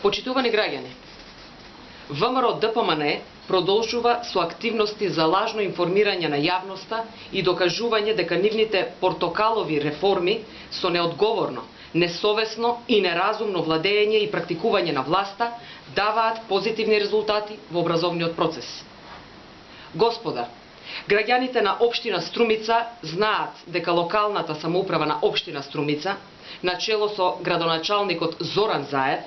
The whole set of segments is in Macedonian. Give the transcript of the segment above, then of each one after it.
Почитувани граѓани, ВМРО ДПМН продолжува со активности за лажно информирање на јавноста и докажување дека нивните портокалови реформи со неодговорно, несовесно и неразумно владење и практикување на власта даваат позитивни резултати во образовниот процес. Господа, граѓаните на општина Струмица знаат дека локалната самоуправа на општина Струмица, начело со градоначалникот Зоран Заев,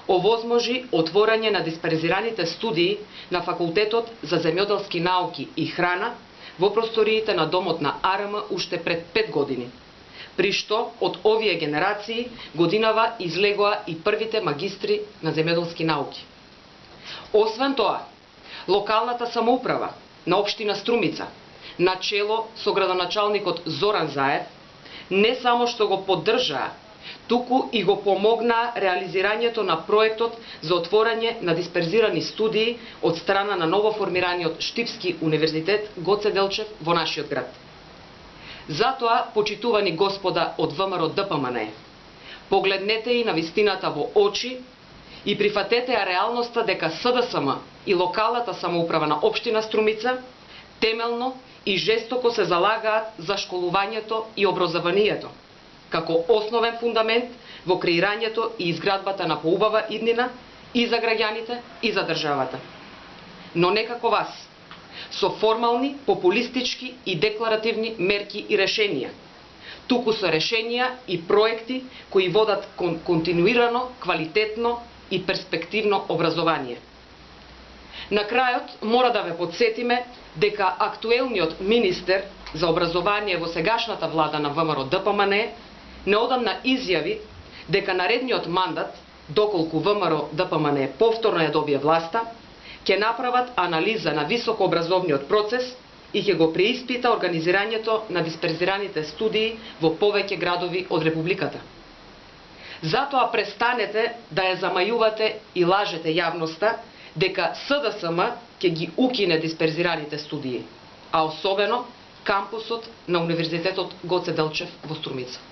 овозможи отворање на дисперзираните студии на Факултетот за земјоделски науки и храна во просториите на домот на АРМ уште пред 5 години, при што од овие генерации годинава излегоа и првите магистри на земјоделски науки. Освен тоа, локалната самоуправа на општина Струмица, начело со градоначалникот Зоран Заев, не само што го поддржаа, туку и го помогнаа реализирањето на проектот за отворање на дисперзирани студии од страна на новоформираниот Штипски универзитет Гоце Делчев во нашиот град. Затоа, почитувани господа од ВМРО ДПМН, погледнете и на вистината во очи и прифатете ја реалноста дека СДСМ и локалната самоуправа на општина Струмица темелно и жестоко се залагаат за школувањето и образованието, како основен фундамент во креирањето и изградбата на поубава иднина и за граѓаните и за државата. Но не како вас, со формални, популистички и декларативни мерки и решенија, туку со решенија и проекти кои водат континуирано, квалитетно и перспективно образование. На крајот мора да ве подсетиме дека актуелниот министер за образование во сегашната влада на ВМРО ДПМН неодамна изјави дека наредниот мандат, доколку ВМРО ДПМН повторно ја добие власта, ќе направат анализа на високообразовниот процес и ќе го преиспита организирањето на дисперзираните студии во повеќе градови од Републиката. Затоа престанете да ја замајувате и лажете јавноста дека СДСМ ќе ги укине дисперзираните студии, а особено кампусот на Универзитетот Гоце Делчев во Струмица.